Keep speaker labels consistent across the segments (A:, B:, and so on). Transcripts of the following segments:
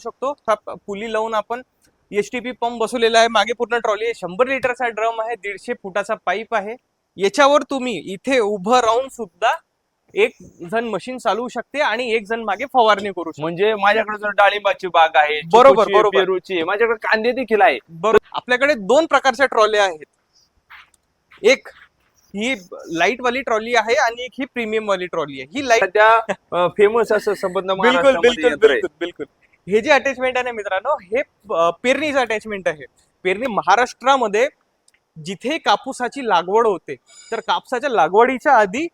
A: शकतो. पुली लावून आपण एसटीपी पंप बसवलेला आहे. मागे पूर्ण ट्रॉली आहे. 100 लिटरचा ड्रम आहे. 150 फुटाचा पाईप आहे. याच्यावर तुम्ही इथे उभं राहून सुद्धा एक जण मशीन चालवू शकते आणि एक जण मागे फवारणी करू शकते.
B: म्हणजे माझ्याकडे जर डाळिंबाची बाग आहे,
A: बरोबर,
B: चिकूची,
A: बरोबर.
B: पेरूची आहे, माझ्याकडे कांदे देखील आहे.
A: बरोबर. आपल्याकडे 2 प्रकारच्या ट्रॉल्या आहेत. एक ही लाईट वाली ट्रॉली आहे आणि एक ही प्रीमियम वाली ट्रॉली आहे. ही लाईट
B: सध्या फेमस असं संबंध
A: बिलकुल बिलकुल बिलकुल बिलकुल. हे जे अटॅचमेंट आहे ना मित्रांनो, हे पेरणीचं अटॅचमेंट आहे. पेरणी महाराष्ट्रामध्ये जिथे कापूसाची लागवड होते तर कापसाच्या लागवडीच्या आधी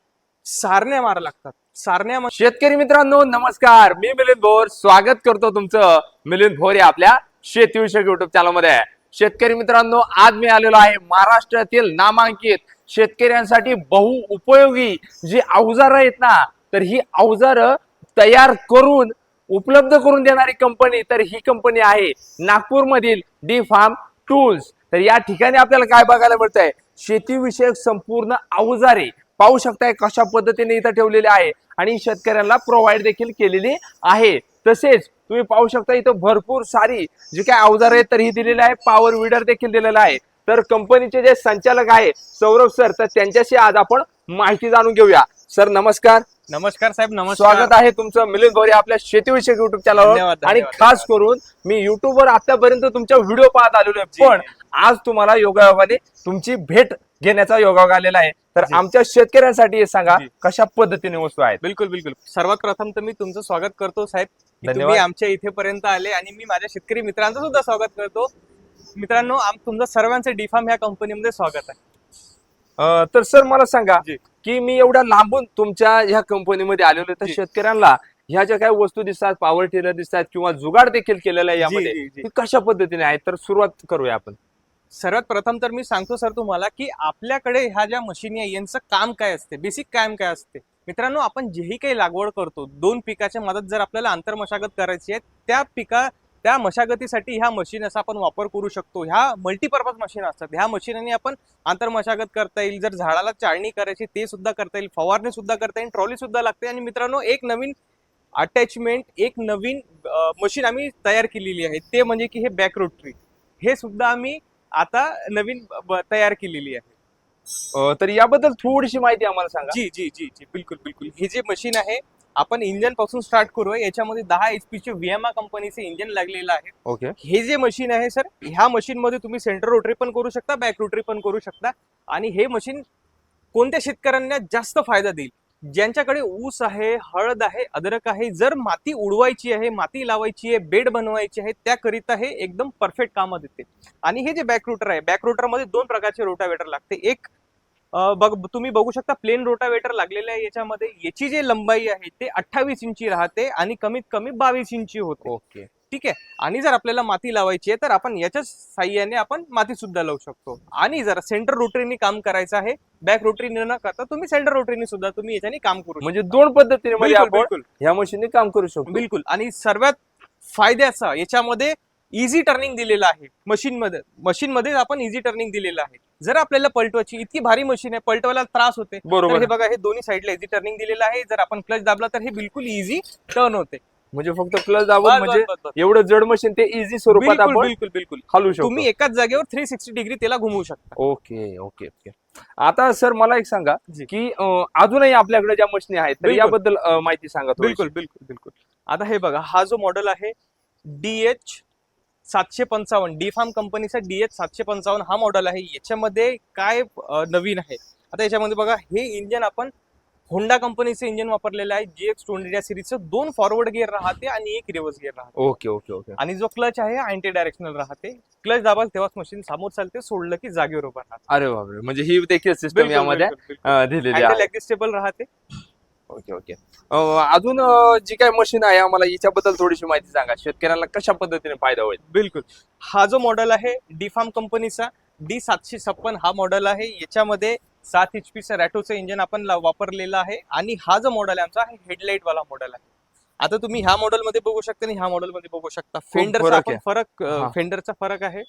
A: सारण्या मारा लागतात. सारण्या
B: शेतकरी मित्रांनो नमस्कार, मी मिलिंद भोर स्वागत करतो तुमचं मिलिंद भोर या आपल्या शेतीविषयक युट्यूब चॅनल मध्ये. शेतकरी मित्रांनो, आज मी आलेलो आहे महाराष्ट्रातील नामांकित शेतकऱ्यांसाठी बहुउपयोगी जी अवजार आहेत ना, तर ही अवजार तयार करून उपलब्ध करून देणारी कंपनी, तर ही कंपनी आहे नागपूर मधील डी फार्म टूल्स. तर या ठिकाणी आपल्याला काय बघायला मिळतंय, शेतीविषयक संपूर्ण अवजारे पाहू शकताय कशा पद्धतीने इथं ठेवलेले आहे आणि शेतकऱ्यांना प्रोव्हाइड देखील केलेली आहे. तसेच तुम्ही पाहू शकता इथं भरपूर सारी जी काय अवजार आहेत तर ही दिलेली आहे. पॉवर विडर देखील दिलेला आहे. तर कंपनीचे जे संचालक आहे सौरभ सर, तर त्यांच्याशी आज आपण माहिती जाणून घेऊया. सर नमस्कार.
A: नमस्कार साहेब, नमस्कार.
B: स्वागत आहे तुमचं मिलिंद भोरे आपल्या शेतीविषयक युट्यूब चॅनलवर. आणि खास करून मी युट्यूबवर आतापर्यंत तुमच्या व्हिडिओ पाहत आलेलो आहे, पण आज तुम्हाला योगायोगाने तुमची भेट घेण्याचा योगायोग आलेला आहे. तर आमच्या शेतकऱ्यांसाठी हे सांगा कशा पद्धतीने वस्तू आहेत.
A: बिलकुल बिलकुल. सर्वात प्रथम तर मी तुमचं स्वागत करतो साहेब, तुम्ही आमच्या इथे पर्यंत आले आणि मी माझ्या शेतकरी मित्रांचं सुद्धा स्वागत करतो. मित्रांनो, तुमचं सर्वांचं डीफार्म ह्या कंपनीमध्ये स्वागत आहे.
B: तर सर मला सांगा की मी एवढ्या लांबून तुमच्या ह्या कंपनीमध्ये आलेलो, तर शेतकऱ्यांना ह्या ज्या काही वस्तू दिसतात, पॉवर टिलर दिसतात किंवा जुगाड देखील केलेला आहे यामध्ये, कशा पद्धतीने आहे, तर सुरुवात करूया आपण.
A: सर्वात प्रथम तर मी सांगतो सर तुम्हाला की आपल्याकडे ह्या ज्या मशीनी आहे यांचं काम काय असते, बेसिक काम काय असते. मित्रांनो, आपण जेही काही लागवड करतो, 2 पिकाच्या मदत जर आपल्याला आंतरमशागत करायची आहे, त्या मशागतीसाठी ह्या मशीन असा आपण वापर करू शकतो. ह्या मल्टीपर्पज मशीन असतात. ह्या मशीनने आपण आंतरमशागत करता येईल, जर झाडाला चाळणी करायची ते सुद्धा करता येईल, फवारणी सुद्धा करता येईल, ट्रॉली सुद्धा लागते. आणि मित्रांनो, एक नवीन अटॅचमेंट, एक नवीन मशीन आम्ही तयार केलेली आहे, ते म्हणजे की हे बॅक रोटरी. हे सुद्धा आम्ही आता नवीन तयार केलेली आहे.
B: तर याबद्दल थोडीशी माहिती आम्हाला सांगा.
A: जी जी जी जी बिलकुल बिलकुल. हे जे मशीन आहे, आपण इंजन पासून स्टार्ट करूया. याच्यामध्ये 10 HP चे व्हीएमआर कंपनीचे इंजन लागलेलं आहे.
B: ओके.
A: हे जे मशीन आहे सर, ह्या मशीन मध्ये तुम्ही सेंटर रोटरी पण करू शकता, बॅक रोटरी पण करू शकता. आणि हे मशीन कोणत्या शेतकऱ्यांना जास्त फायदा देईल, ज्यांच्याकडे ऊस आहे, हळद आहे, अद्रक आहे, जर माती उडवायची आहे, माती लावायची आहे, बेड बनवायची आहे, त्याकरिता हे एकदम परफेक्ट कामं देते. आणि हे जे बॅक रोटर आहे, बॅक रोटर मध्ये 2 प्रकारचे रोटावेटर लागते. एक तुम्ही बघू शकता प्लेन रोटावेटर लागलेले आहे. याच्यामध्ये याची जी लंबाई आहे ते 28 इंची राहते आणि कमीत कमी 22 इंची होते.
B: ओके,
A: ठीक आहे. आणि जर आपल्याला माती लावायची आहे तर आपण याच्या साह्याने आपण माती सुद्धा लावू शकतो. आणि जर सेंटर रोटरीने काम करायचं आहे, बॅक रोटरीने न करता तुम्ही सेंटर रोटरीने सुद्धा तुम्ही याच्याने काम करू शकता.
B: म्हणजे 2 पद्धतीने आपण ह्या मशीनने काम करू शकतो.
A: बिलकुल. आणि सर्वात फायद्याचा याच्यामध्ये इझी टर्निंग दिलेलं आहे. मशीन मध्ये आपण इझी टर्निंग दिलेलं आहे. जर आपल्याला पलटवायची, इतकी भारी मशीन आहे, पलटवायला त्रास होते, तर हे बघा, हे दोन्ही साईडला इझी टर्निंग दिलेलं आहे. जर आपण क्लच दाबला तर हे बिलकुल इझी टर्न होते.
B: म्हणजे फक्त क्लच दाबून म्हणजे एवढं जड मशीन ते इझी स्वरूपात आपण
A: बिलकुल बिलकुल
B: हलवू शकतो.
A: तुम्ही एकाच जागेवर 360 डिग्री त्याला घुमवू शकता.
B: Okay okay okay. आता सर मला एक सांगा की अजूनही आपल्याकडे ज्या मशीनी आहेत तर याबद्दल माहिती सांगा.
A: बिलकुल बिलकुल बिलकुल. आता हे बघा, हा जो मॉडेल आहे DH 755, डी फार्म कंपनीचा DH 755 हा मॉडेल आहे. याच्यामध्ये काय नवीन आहे, आता याच्यामध्ये बघा, हे इंजन आपण होंडा कंपनीचं इंजन वापरलेलं आहे. GX20 सिरीजचं 2 फॉरवर्ड गिअर राहते आणि 1 रिव्हर्स गिअर राहते.
B: Okay okay okay.
A: आणि जो क्लच आहे अँटी डायरेक्शनल राहते. क्लच दाबाल तेव्हाच मशीन समोर चालते, सोडलं की जागेवर उभा राहते.
B: अरे बापरे, म्हणजे ही देखील सिस्टम यामध्ये दिलेली आहे.
A: ऍडजस्टेबल राहते.
B: Okay okay. अजून जी काय मशीन आहे आम्हाला याच्याबद्दल थोडीशी माहिती सांगा, शेतकऱ्यांना कशा पद्धतीने फायदा होईल.
A: बिलकुल. हा जो मॉडेल आहे डी फार्म कंपनीचा D756 हा मॉडेल आहे. याच्यामध्ये 7 HP रॅटोचं इंजन आपण वापरलेलं आहे. आणि हा जो मॉडेल आहे आमचा हेडलाईट वाला मॉडेल आहे. आता तुम्ही ह्या मॉडेल मध्ये बघू शकता आणि ह्या मॉडेल मध्ये बघू शकता फेंडरचा फरक आहे.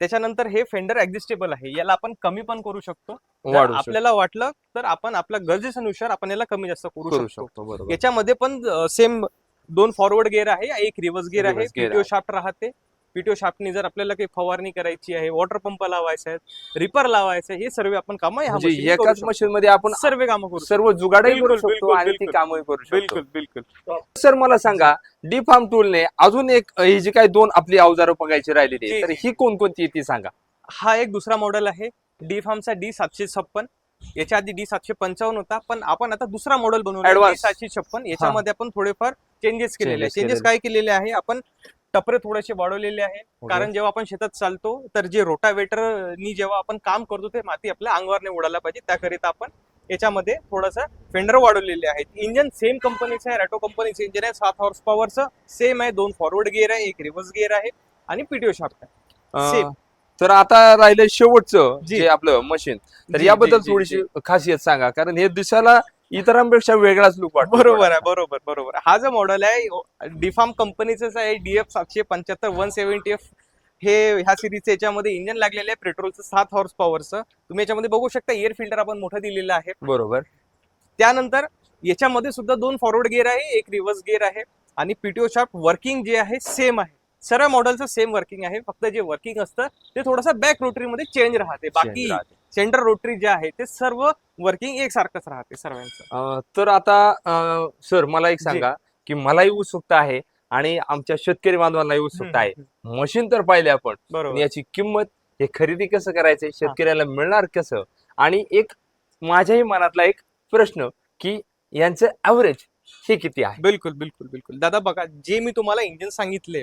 A: त्याच्यानंतर हे फेंडर ऍडजस्टेबल आहे, याला आपण कमी पण करू शकतो. आपल्याला वाटलं तर आपण आपल्या गरजेनुसार आपण याला कमी जास्त करू शकतो. याच्यामध्ये पण सेम दोन फॉरवर्ड गिअर आहे, एक रिव्हर्स गिअर आहे,
B: Reverse gear
A: पीटीओ
B: आहे.
A: शाफ्ट राहते. पीटीओ शाफ्टनी जर आपल्याला काही फवारणी करायची आहे, वॉटर पंप लावायचा आहे, रिपर लावायचं आहे, हे सर्व आपण कामं ह्या
B: म्हणजे
A: मशीनने करू
B: एकाच
A: शकतो.
B: मशीन मध्ये आपण
A: सर्व कामं करू शकतो.
B: सर्व जुगाडही करू
A: बिलकुल,
B: शकतो
A: बिलकुल,
B: आणि ती
A: बिलकुल.
B: कामही करू शकतो.
A: बिलकुल बिलकुल
B: सर मला सांगा, डी फार्म टूलने अजून एक ही जी काही दोन आपली अवजारं बघायची राहिलेली आहे,
A: जी,
B: तर
A: जी.
B: ही कोणकोणती ती सांगा.
A: हा एक दुसरा मॉडेल आहे, डी फार्मचा D756. याच्या आधी D755 होता, पण आपण आता दुसरा मॉडेल बनवला
B: Advance.
A: D756. याच्यामध्ये आपण थोडेफार चेंजेस केलेले आहे.
B: Changes
A: चेंजेस
B: केलेले.
A: काय केलेले आहे, आपण टपरे थोडेसे वाढवलेले आहे. कारण जेव्हा आपण शेतात चालतो तर जे रोटावेटरनी जेव्हा आपण काम करतो ते माती आपल्या अंगावर नाही उडायला पाहिजे, त्याकरिता आपण याच्यामध्ये थोडासा फेंडर वाढवलेले आहेत. इंजन सेम कंपनीचं आहे, रॅटो कंपनीचं इंजन आहे, 7 हॉर्स पॉवरचं सेम आहे. 2 फॉरवर्ड गिअर आहे, एक रिव्हर्स गिअर आहे आणि पीटीओ शाफ्ट आहे सेम.
B: तर आता राहिलं शेवटचं
A: जी.
B: जे आपलं मशीन, तर
A: जी,
B: याबद्दल
A: जी, जी,
B: थोडीशी
A: जी.
B: खासियत सांगा, कारण हे दिसायला इतरांपेक्षा वेगळाच लुक वाटतो.
A: बरोबर आहे, बरोबर. हा जो मॉडेल आहे डीफार्म कंपनीचाच आहे, DF775 170F. हे ह्या सिरीजचं याच्यामध्ये इंजन लागलेलं आहे पेट्रोलचं 7 हॉर्स पॉवरचं. तुम्ही याच्यामध्ये बघू शकता एअर फिल्टर आपण मोठं दिलेलं आहे.
B: बरोबर.
A: त्यानंतर याच्यामध्ये सुद्धा 2 फॉरवर्ड गिअर आहे, एक रिव्हर्स गिअर आहे आणि पीटीओ शाफ्ट वर्किंग जे आहे सेम आहे. सर्व मॉडेलचं सेम वर्किंग आहे, फक्त जे वर्किंग असतं ते थोडंसं बॅक रोटरी मध्ये चेंज राहते. बाकी सेंटर रोटरी जे आहे ते सर्व वर्किंग एकसारखंच राहते सर्वांचं.
B: तर आता सर मला एक सांगा की मलाही उत्सुकता आहे आणि आमच्या शेतकरी बांधवांनाही उत्सुकता आहे. मशीन तर पाहिले आपण, पण
A: बरोबर.
B: याची किंमत, हे खरेदी कसं करायचंय, शेतकऱ्याला मिळणार कसं, आणि एक माझ्याही मनातला एक प्रश्न की यांचं ऍव्हरेज हे किती आहे.
A: बिलकुल दादा बघा, जे मी तुम्हाला इंजिन सांगितले,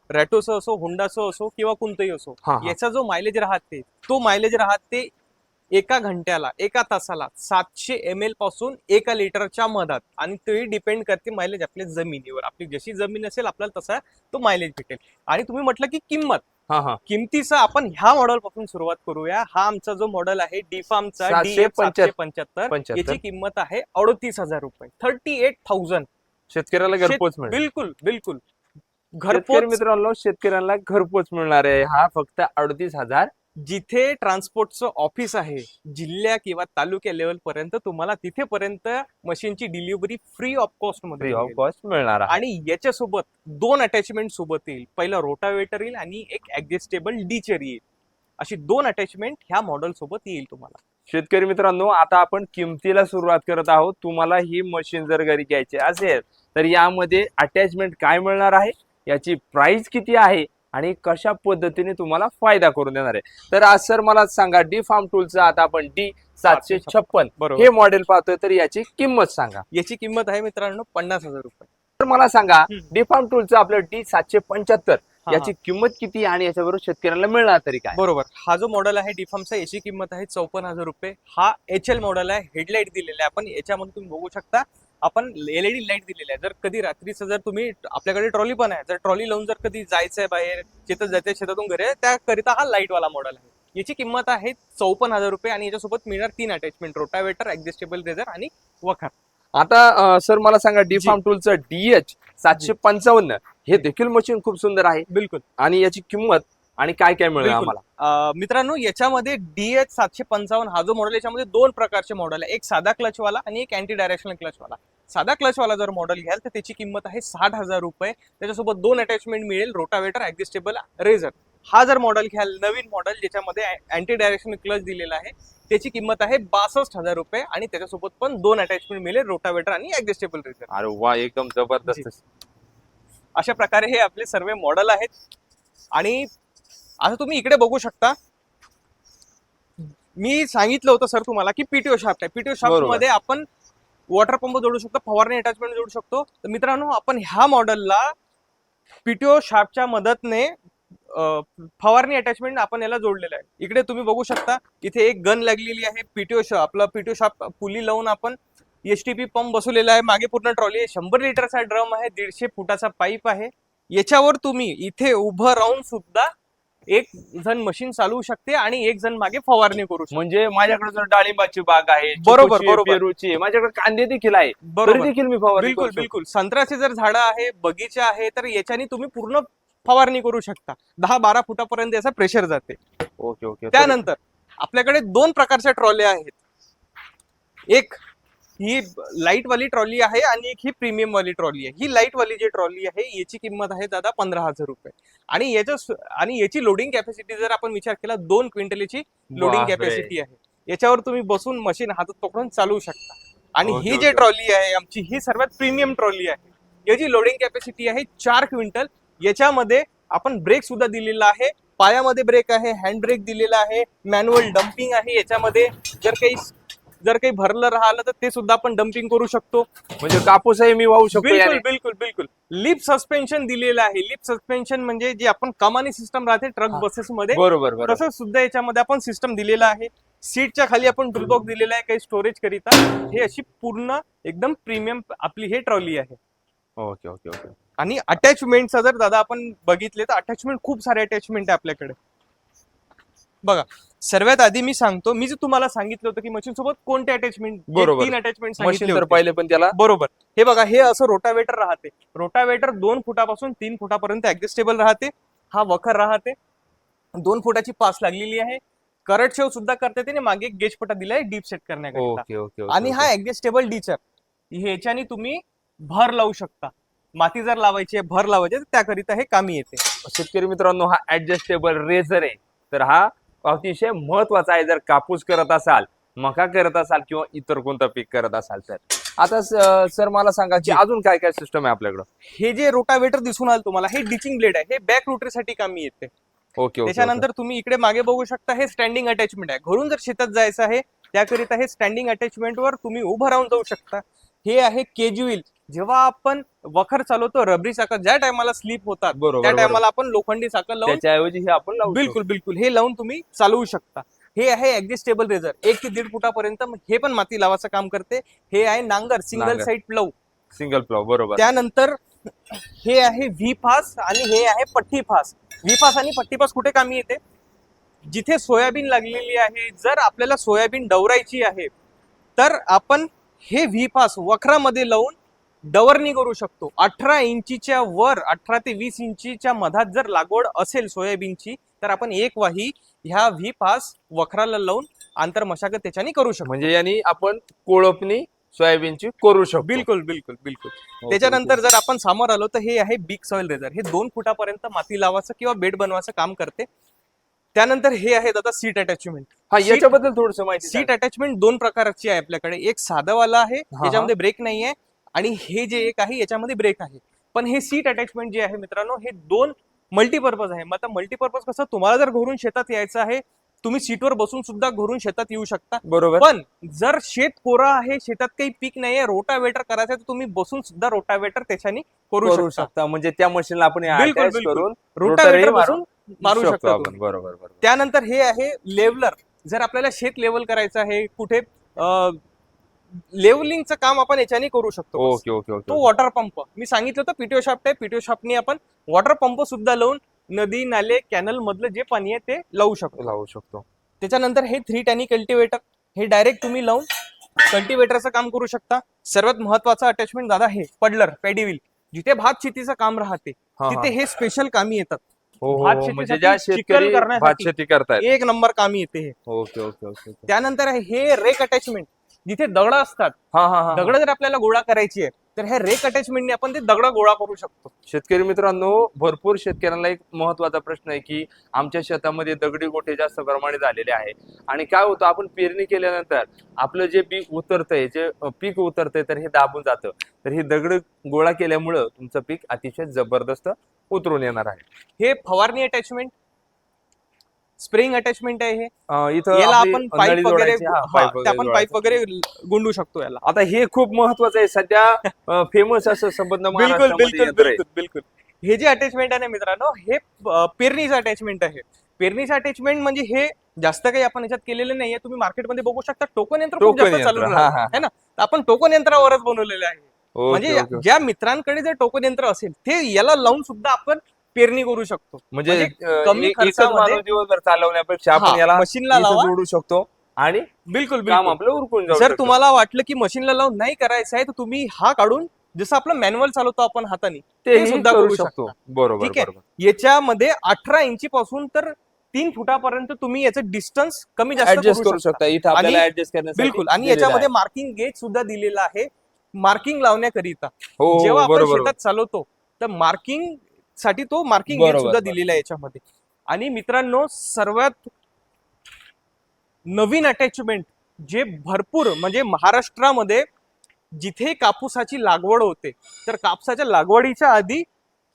A: रॅटोचं असो, होंडाचं असो किंवा कोणतंही असो,
B: हा.
A: याचा जो मायलेज राहते तो मायलेज राहते एका घंट्याला, एका तासाला 700 ml पासून 1 लिटरच्या मधात. आणि तेही डिपेंड करते मायलेज आपल्या जमिनीवर. आपली जशी जमीन असेल आपल्याला तसा तो मायलेज भेटेल. आणि तुम्ही म्हटलं की किंमत, किमतीचं आपण ह्या मॉडेल पासून सुरुवात करूया. हा आमचा जो मॉडेल आहे डीफार्मचा DF775, याची किंमत आहे 38,000 रुपये, 38,000.
B: शेतकऱ्याला घरपोच मिळेल.
A: बिलकुल
B: शेतकरी मित्रांनो, शेतकऱ्यांना घरपोच मिळणार आहे हा फक्त 38,000.
A: जिथे ट्रान्सपोर्टचं ऑफिस आहे जिल्ह्या किंवा तालुक्या लेवल पर्यंत, तुम्हाला तिथेपर्यंत मशीनची डिलिव्हरी फ्री ऑफ कॉस्ट मध्ये
B: मिळणार आहे.
A: आणि याच्यासोबत 2 अटॅचमेंट सोबत येईल. पहिला रोटावेटर येईल आणि एक ऍडजस्टेबल डीचर येईल. अशी 2 अटॅचमेंट ह्या मॉडेल सोबत येईल तुम्हाला.
B: शेतकरी मित्रांनो, आता आपण किमतीला सुरुवात करत आहोत. तुम्हाला ही मशीन जर घरी घ्यायची असेल तर यामध्ये अटॅचमेंट काय मिळणार आहे, याची प्राइस किती आहे आणि कशा पद्धतीने तुम्हाला फायदा करून देणार आहे. तर आज सर मला सांगा, डी फार्म टूलचं आता आपण D756 हे मॉडेल पाहतोय, तर याची किंमत सांगा.
A: याची किंमत आहे मित्रांनो 50,000 रुपये.
B: तर मला सांगा, डी फार्म टूलचं आपलं D775 याची किंमत किती आणि याच्याबरोबर शेतकऱ्यांना मिळणार तरी काय.
A: बरोबर. हा जो मॉडेल आहे डीफार्मचा, याची किंमत आहे 54,000 रुपये. हा HL मॉडेल आहे, हेडलाईट दिलेला आहे आपण. याच्यामध्ये तुम्ही बघू शकता आपण LED लाईट दिलेली आहे. जर कधी रात्रीचं जर तुम्ही, आपल्याकडे ट्रॉली पण आहे, जर ट्रॉली लावून जर कधी जायचंय बाहेर, शेतात जायचंय, शेतातून घरी, त्याकरिता हा लाईट वाला मॉडेल आहे. याची किंमत आहे 54,000 रुपये आणि याच्यासोबत मिळणार 3 अटॅचमेंट, रोटावेटर, ऍडजस्टेबल रेझर आणि वखर.
B: आता सर मला सांगा, डी फार्म टूलचं DH755 हे देखील मशीन खूप सुंदर आहे.
A: बिलकुल.
B: आणि याची किंमत आणि काय काय मिळेल आम्हाला.
A: मित्रांनो, याच्यामध्ये DH755 हा जो मॉडेल, याच्यामध्ये 2 प्रकारचे मॉडेल आहे, एक साधा क्लचवाला आणि एक अँटी डायरेक्शनल क्लचवाला. साधा क्लचवाला जर मॉडेल घ्याल तर त्याची किंमत आहे 60,000 रुपये. त्याच्यासोबत 2 अटॅचमेंट मिळेल, रोटावेटर, ऍडजस्टेबल रेझर. हा जर मॉडेल घ्याल, नवीन मॉडेल ज्याच्यामध्ये अँटी डायरेक्शनल क्लच दिलेला आहे, त्याची किंमत आहे 62,000 रुपये आणि त्याच्यासोबत पण 2 अटॅचमेंट मिळेल, रोटावेटर आणि ऍडजस्टेबल रेझर.
B: अरे वा, एकदम जबरदस्त.
A: अशा प्रकारे हे आपले सर्व मॉडेल आहेत. आणि आता तुम्ही इकडे बघू शकता, मी सांगितलं होतं सर तुम्हाला की पीटीओ शाफ्ट आहे. पीटीओ शाफ्ट मध्ये आपण वॉटर पंप जोडू शकतो, फवारणी अटॅचमेंट जोडू शकतो. तर मित्रांनो, आपण ह्या मॉडेलला पीटीओ शाफ्टच्या मदतने फवारणी अटॅचमेंट आपण याला जोडलेलं आहे. इकडे तुम्ही बघू शकता, इथे एक गन लागलेली आहे. आपला पीटीओ शाफ्ट पुली लावून आपण STP पंप बसवलेला आहे. मागे पूर्ण ट्रॉली आहे, 100 लिटरचा ड्रम आहे, 150 फुटाचा पाईप आहे. याच्यावर तुम्ही इथे उभं राहून सुद्धा एक जण मशीन चालवू शकते आणि एक जण मागे फवारणी करू शकते.
B: म्हणजे माझ्याकडे जर डाळिंबाची बाग आहे,
A: बरोबर,
B: पेरूची, माझ्याकडे कांदे देखील आहे, तरी देखील मी फवारणी करू शकतो.
A: बिलकुल. संत्र्याचे जर झाडं आहे, बगीचे आहे, तर याच्याने तुम्ही पूर्ण फवारणी करू शकता. 10-12 फुटापर्यंत याचा प्रेशर जाते.
B: ओके.
A: त्यानंतर आपल्याकडे 2 प्रकारच्या ट्रॉल्या आहेत. एक ही लाईट वाली ट्रॉली आहे आणि एक ही प्रीमियम वाली ट्रॉली आहे. ही लाईट वाली जी ट्रॉली आहे याची किंमत आहे दादा 15,000 रुपये आणि याची लोडिंग कॅपॅसिटी जर आपण विचार केला 2 क्विंटलची लोडिंग
B: बापरे.
A: कॅपॅसिटी आहे. याच्यावर तुम्ही बसून मशीन हातात पकडून चालवू शकता. आणि
B: ओके,
A: ही
B: ओके.
A: जी ट्रॉली आहे आमची ही सर्वात प्रीमियम ट्रॉली आहे. याची लोडिंग कॅपॅसिटी आहे 4 क्विंटल. याच्यामध्ये आपण ब्रेक सुद्धा दिलेला आहे. पायामध्ये ब्रेक आहे, हँड ब्रेक दिलेला आहे, मॅन्युअल डम्पिंग आहे. याच्यामध्ये जर काही भरलं राहिलं तर ते सुद्धा आपण डम्पिंग करू शकतो.
B: म्हणजे कापूसही मी वाहू शकतो
A: बिलकुल
B: याने.
A: बिलकुल बिलकुल. लिप सस्पेन्शन दिलेलं आहे. लिप सस्पेन्शन म्हणजे जे आपण कमानी सिस्टम राहते ट्रक
B: हा.
A: बसेस मध्ये
B: बरोबर बरोबर.
A: तसं सुद्धा याच्यामध्ये आपण सिस्टम दिलेला आहे. सीटच्या खाली आपण टूलबॉक्स दिलेला आहे काही स्टोरेज करिता. हे अशी पूर्ण एकदम प्रीमियम आपली हे ट्रॉली आहे.
B: Okay okay okay.
A: आणि अटॅचमेंटचा जर दादा आपण बघितले तर अटॅचमेंट खूप सारे अटॅचमेंट आहे आपल्याकडे. बघा सर्वात आधी मी सांगतो, मी जे तुम्हाला सांगितलं होतं की मशीन सोबत कोणते अटॅचमेंट,
B: बरोबर.
A: 3 अटॅचमेंट
B: मशीन
A: सांगितले
B: तर
A: होते.
B: पहिले पण त्याला
A: बरोबर. हे बघा हे असं रोटावेटर राहते. रोटावेटर 2 फुटापासून 3 फुटापर्यंत ऍडजस्टेबल राहते. हा वखर राहते. 2 फुटाची पास लागलेली आहे. करट शेव सुद्धा करता येते आणि मागे एक गेज पटा दिलाय डीप सेट करण्याकरिता.
B: Okay okay.
A: आणि हा ऍडजस्टेबल डीचर ह्याच्याने तुम्ही भर लावू शकता. माती जर लावायची आहे, भर लावायची आहे, तर त्याकरिता हे कामी येते.
B: शेतकरी मित्रांनो, हा ऍडजस्टेबल रेझर आहे. तर हा अतिशय महत्वाचा आहे जर कापूस करत असाल, मका करत असाल किंवा इतर कोणतं पीक करत असाल तर. आता सर मला सांगा की अजून काय काय सिस्टम आहे आपल्याकडं.
A: हे जे रोटावेटर दिसून आलं तुम्हाला हे डिचिंग ब्लेड आहे. हे बॅक रोटरीसाठी कामी येते.
B: Okay okay.
A: त्याच्यानंतर तुम्ही इकडे मागे बघू शकता हे स्टँडिंग अटॅचमेंट आहे. घरून जर शेतात जायचं आहे त्याकरिता हे स्टँडिंग अटॅचमेंट वर तुम्ही उभं राहून जाऊ शकता. हे आहे केज व्हील. जेव्हा आपण वखर चालवतो रबरी चाकं ज्या टायमाला स्लिप होतात
B: बरोबर,
A: त्या
B: बरोबर.
A: टायमाला आपण लोखंडी चाकं लावून
B: त्याच्याऐवजी हे आपण लावू
A: बिलकुल बिलकुल हे लावून तुम्ही चालवू शकता. हे आहे ऍडजस्टेबल रेझर 1 ते 1.5 फुटापर्यंत हे पण माती लावायचं काम करते. हे आहे नांगर सिंगल
B: नांगर.
A: Side plough.
B: सिंगल प्लॉव. बरोबर.
A: त्यानंतर हे आहे व्ही फास आणि हे आहे पट्टी फास. व्ही फास आणि पट्टी फास कुठे कामी येते? जिथे सोयाबीन लागलेली आहे, जर आपल्याला सोयाबीन डवरायची आहे तर आपण हे व्ही फास वखरामध्ये लावून डवरणी करू शकतो. 18 इंचीच्या वर 18 ते 20 इंचीच्या मधात जर लागवड असेल सोयाबीनची तर आपण एक वाही ह्या व्ही फास वखराला लावून आंतरमशागत त्याच्याने करू शकतो.
B: म्हणजे यांनी आपण कोळपणी सोयाबीनची करू शकतो.
A: बिलकुल बिलकुल बिलकुल.
B: ओके,
A: त्याच्यानंतर
B: ओके.
A: जर आपण समोर आलो तर हे आहे बिग सॉइल रेझर. हे 2 फुटापर्यंत माती लावायचं किंवा बेड बनवायचं काम करते. त्यानंतर हे आहे दादा सीट अटॅचमेंट.
B: हा, याच्याबद्दल थोडस माहिती
A: सीट अटॅचमेंट 2 प्रकारची आहे आपल्याकडे. एक साधंवाला आहे
B: हा.
A: याच्यामध्ये ब्रेक नाही आहे आणि हे जे एक आहे याच्यामध्ये ब्रेक आहे. पण हे सीट अटॅचमेंट जे आहे मित्रांनो हे 2 मल्टीपर्पज आहे. मग आता मल्टीपर्पज कसं तुम्हाला जर घरून शेतात यायचं आहे तुम्ही सीटवर बसून सुद्धा घरून शेतात येऊ शकता.
B: बरोबर.
A: पण जर शेत कोरा आहे शेतात काही पीक नाहीये रोटावेटर करायचं आहे तर तुम्ही बसून सुद्धा रोटावेटर त्याच्याने करू
B: करू
A: शकता.
B: शकता. म्हणजे त्या मशीनला आपण
A: बिलकुल,
B: attach
A: बिलकुल.
B: करून
A: रोटावेटर
B: रोटरी
A: बसून मारू शकता
B: आपण.
A: तुम्ही.
B: बरोबर बरोबर.
A: त्यानंतर हे आहे लेवलर. जर आपल्याला शेत लेवल करायचं आहे कुठे लेवलिंगचं काम आपण याच्याने करू शकतो.
B: Okay okay okay.
A: तो वॉटर पंप मी सांगितलं होतं पीटीओ शाफ्ट आहे. पीटीओ शाफ्टने आपण वॉटर पंप सुद्धा लावून नदी नाले कॅनल मधलं जे पाणी आहे ते लावू शकतो.
B: लावू शकतो.
A: त्याच्यानंतर हे 3 टॅनी कल्टिवेटर. हे डायरेक्ट तुम्ही लावून कल्टिवेटरचं काम करू शकता. सर्वात महत्वाचं अटॅचमेंट दादा हे पडलर पॅडी व्हील. जिथे भात शेतीचं काम राहते
B: हा,
A: तिथे हे स्पेशल कामी येतात.
B: हो, हो,
A: भात
B: हो.
A: शेतीसाठी
B: म्हणजे ज्या
A: चिखल
B: शेतकरी
A: करण्यासाठी
B: भात शेती करतायत.
A: 1 नंबर कामी येते हे.
B: Okay okay okay okay.
A: त्यानंतर हे रेक अटॅचमेंट. जिथे दगड असतात
B: हा हा हा.
A: दगड जर आपल्याला गोळा करायची आहे तर ह्या रेक अटॅचमेंटने आपण ते दगड गोळा करू शकतो.
B: शेतकरी मित्रांनो, भरपूर शेतकऱ्यांना एक महत्वाचा प्रश्न आहे की आमच्या शेतामध्ये दगडी गोटे जास्त प्रमाणे झालेले आहे आणि काय होतं आपण पेरणी केल्यानंतर आपलं जे पीक उतरतंय जे पीक उतरतंय तर हे दाबून जातं. तर हे दगड गोळा केल्यामुळं तुमचं पीक अतिशय जबरदस्त उतरून येणार आहे.
A: हे फवारणी अटॅचमेंट स्प्रिंग अटेचमेंट आहे हे.
B: इथं
A: याला
B: आपली
A: आपण पाईप
B: नळी
A: वगैरे
B: जोडायची, हा,
A: हा,
B: पाईप
A: ते
B: वगैरे
A: आपण पाईप
B: जोडायचं.
A: वगैरे गुंडू शकतो याला.
B: आता हे खूप महत्वाचं आहे सध्या फेमस असं संबंध
A: बिलकुल
B: महाराष्ट्रामध्ये
A: बिलकुल
B: यंत्र आहे.
A: बिलकुल बिलकुल. हे जे अटॅचमेंट आहे ना मित्रांनो हे पेरणीचं अटॅचमेंट आहे. पेरणीचं अटॅचमेंट म्हणजे हे जास्त काही आपण याच्यात केलेलं नाहीये. तुम्ही मार्केटमध्ये बघू शकता टोकन यंत्र खूप
B: टोकन
A: जास्त
B: यंत्र,
A: चालू
B: हा, हा.
A: आहे ना. तर आपण टोकन यंत्रावरच बनवलेलं आहे.
B: ओके,
A: म्हणजे
B: ओके.
A: ज्या मित्रांकडे जर टोकन यंत्र असेल ते याला लावून सुद्धा आपण पेरणी करू शकतो.
B: म्हणजे
A: कमी
B: एकच
A: खर्चामध्ये
B: मानव दिवसभर चालवण्यापेक्षा आपण
A: हा,
B: याला
A: मशीनला
B: इथं
A: लावा.
B: जोडू शकतो आणि
A: बिलकुल
B: काम
A: बिलकुल.
B: आपलं उरकून जाऊ
A: जर
B: शकतं.
A: तुम्हाला वाटलं की मशीनला लावून नाही करायचं आहे तर तुम्ही हा काढून जसं आपलं मॅन्युअल चालवतो आपण हाताने
B: ते
A: ते सुद्धा
B: करू
A: करू
B: शकतो.
A: शकता.
B: बरोबर
A: ठीक आहे.
B: बरोबर.
A: याच्यामध्ये 18 इंची पासून तर 3 फुटापर्यंत तुम्ही याचं डिस्टन्स कमी जास्त
B: ऍडजस्ट करू शकता. इथे आपल्याला
A: आणि
B: ऍडजस्ट करण्यासाठी
A: बिलकुल. आणि
B: दिलेलं
A: याच्यामध्ये
B: आहे.
A: मार्किंग गेज सुद्धा दिलेला आहे, मार्किंग लावण्याकरिता.
B: हो
A: जेव्हा आपण
B: बरोबर
A: शेतात चालवतो तर मार्किंग साठी तो मार्किंग गेज
B: बरोबर,
A: सुद्धा
B: बरोबर.
A: दिलेला आहे याच्यामध्ये. आणि मित्रांनो, सर्वात नवीन अटॅचमेंट जे भरपूर म्हणजे महाराष्ट्रामध्ये जिथे कापूसाची लागवड होते तर कापसाच्या लागवडीच्या आधी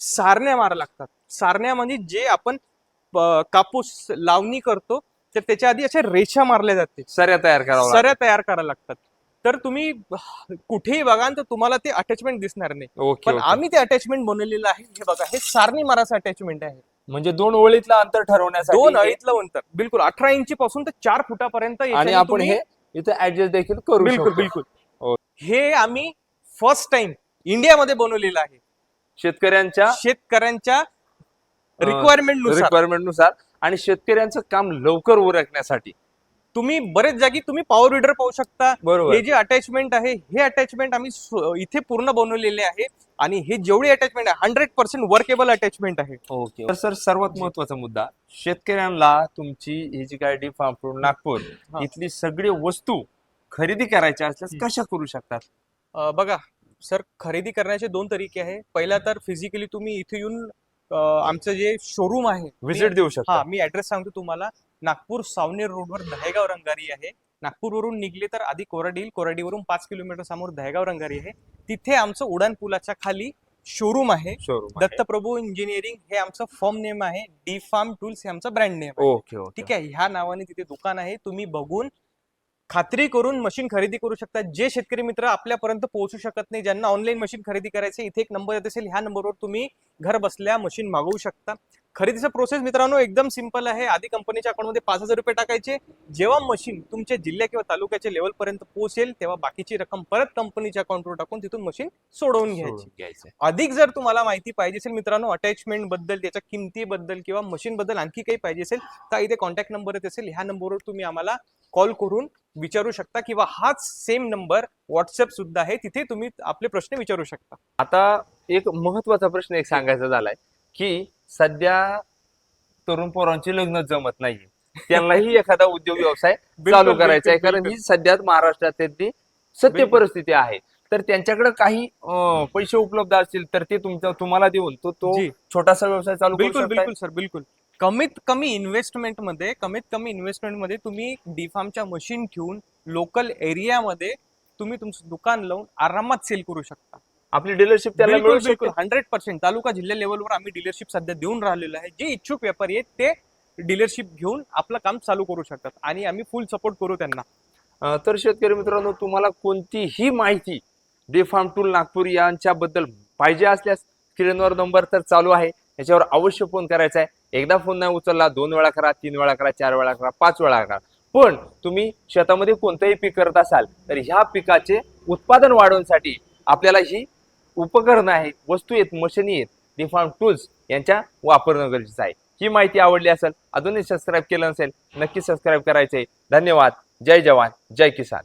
A: सारण्या मारा लागतात. सारण्या म्हणजे जे आपण कापूस लावणी करतो तर त्याच्या आधी अशा रेषा मारल्या जाते,
B: सऱ्या तयार करावं
A: सऱ्या तयार करायला लागतात. तर तुम्ही कुठेही बघा तर तुम्हाला ते अटॅचमेंट दिसणार नाही.
B: ओके
A: पण आम्ही ते अटॅचमेंट बनवलेलं आहे. हे बघा, हे सारणी माराचं अटॅचमेंट आहे.
B: म्हणजे 2 ओळीतलं अंतर ठरवण्यासाठी
A: 2 अळीतलं अंतर बिलकुल 18 इंची पासून तर 4 फुटापर्यंत
B: आणि
A: याच्याने
B: आपण
A: तुम्ही-
B: हे इथे ऍडजस्ट देखील करू
A: बिलकुल
B: शकतो.
A: बिलकुल.
B: हो.
A: हे आम्ही फर्स्ट टाइम इंडियामध्ये बनवलेलं आहे,
B: शेतकऱ्यांच्या
A: शेतकऱ्यांच्या रिक्वायरमेंट
B: नुसार आणि शेतकऱ्यांचं काम लवकर उरकण्यासाठी.
A: तुम्ही बरेच जागी तुम्ही पॉवर विडर पाहू शकता.
B: बरोबर.
A: हे जे अटॅचमेंट आहे, हे अटॅचमेंट आम्ही इथे पूर्ण बनवलेले आहे. आणि हे जेवढी अटॅचमेंट आहे 100% वर्केबल अटॅचमेंट आहे.
B: ओके. तर सर, सर्वात महत्वाचा मुद्दा, शेतकऱ्यांना तुमची ही जी काय डी-फार्म नागपूर
A: हा.
B: इथली सगळी वस्तू खरेदी करायच्या असल्यास कशा करू शकतात?
A: बघा सर, खरेदी करण्याचे 2 तरीके आहे. पहिला तर फिजिकली तुम्ही इथे येऊन आमचं जे शोरूम आहे
B: व्हिजिट देऊ शकता.
A: हा, मी ऍड्रेस सांगतो तुम्हाला. नागपूर सावनेर रोडवर दहेगाव रंगारी आहे. नागपूरवरून निघले तर आधी कोराडी येईल, कोराडीवरून 5 किलोमीटर समोर दहेगाव रंगारी आहे. तिथे आमचं उडान पुलाच्या खाली शोरूम आहे.
B: शोरूम
A: दत्तप्रभू इंजिनिअरिंग हे आमचं फर्म नेम आहे. डी-फार्म टूल्स हे आमचं ब्रँड नेम आहे.
B: Okay okay.
A: ठीक आहे. ह्या नावाने तिथे दुकान आहे. तुम्ही बघून खात्री करून मशीन खरेदी करू शकता. जे शेतकरी मित्र आपल्यापर्यंत पोहोचू शकत नाही, ज्यांना ऑनलाईन मशीन खरेदी करायचे, इथे एक नंबर येत असेल, ह्या नंबरवर तुम्ही घर बसल्या मशीन मागवू शकता. खरेदीचा प्रोसेस मित्रांनो एकदम सिंपल आहे. आधी कंपनीच्या अकाउंटमध्ये 5,000 रुपये टाकायचे. जेव्हा मशीन तुमच्या जिल्ह्या किंवा तालुक्याच्या लेवल पर्यंत पोहोचेल तेव्हा बाकीची रक्कम परत कंपनीच्या अकाउंटवर टाकून तिथून मशीन सोडवून घ्यायची. अधिक जर तुम्हाला माहिती पाहिजे असेल मित्रांनो अटॅचमेंट बद्दल, त्याच्या किमतीबद्दल किंवा मशीन बद्दल आणखी काही पाहिजे असेल तर इथे कॉन्टॅक्ट नंबर येत असेल, ह्या नंबरवर तुम्ही आम्हाला कॉल करून विचारू शकता किंवा हाच सेम नंबर व्हॉट्सअप सुद्धा आहे, तिथे तुम्ही आपले प्रश्न विचारू शकता.
B: आता एक महत्वाचा प्रश्न एक सांगायचा झालाय की सध्या तरुण पोरांची लग्न जमत नाहीये, त्यांनाही एखादा उद्योग व्यवसाय चालू करायचा आहे, कारण ही सध्या महाराष्ट्रातली सत्य
A: बिलकुल.
B: परिस्थिती आहे. तर त्यांच्याकडे काही पैसे उपलब्ध असतील तर ते तुम्हाला देऊन तो
A: जी.
B: छोटासा व्यवसाय चालू करू
A: बिलकुल
B: शकताय.
A: बिलकुल सर, बिलकुल. कमीत कमी इन्व्हेस्टमेंट मध्ये तुम्ही डी-फार्मच्या मशीन ठेवून लोकल एरियामध्ये तुम्ही तुमचं दुकान लावून आरामात सेल करू शकता.
B: आपली डीलरशिप त्याला मिळू
A: बिलकुल
B: शकते.
A: बिलकुल 100% तालुका जिल्हा लेवलवर आम्ही डीलरशिप सध्या देऊन राहिलेलो आहे. जे इच्छुक व्यापारी आहेत ते डीलरशिप घेऊन आपलं काम चालू करू शकतात आणि आम्ही फुल सपोर्ट करू त्यांना.
B: तर शेतकरी मित्रांनो, तुम्हाला कोणतीही माहिती डी-फार्म टूल नागपूर यांच्याबद्दल पाहिजे असल्यास स्क्रीनवर नंबर तर चालू आहे, याच्यावर अवश्य फोन करायचा आहे. एकदा फोन नाही उचलला 2 वेळा करा, 3 वेळा करा, 4 वेळा करा, 5 वेळा करा. पण तुम्ही शेतामध्ये कोणतंही पीक करत असाल तर ह्या पिकाचे उत्पादन वाढवण्यासाठी आपल्याला ही उपकरणं आहेत, वस्तू आहेत, मशिनी आहेत, डी-फार्म टूल्स यांच्या वापरणं गरजेचं आहे. ही माहिती आवडली असेल, अजूनही सबस्क्राईब केलं नसेल, नक्की सबस्क्राईब करायचंय. धन्यवाद. जय जवान, जय किसान.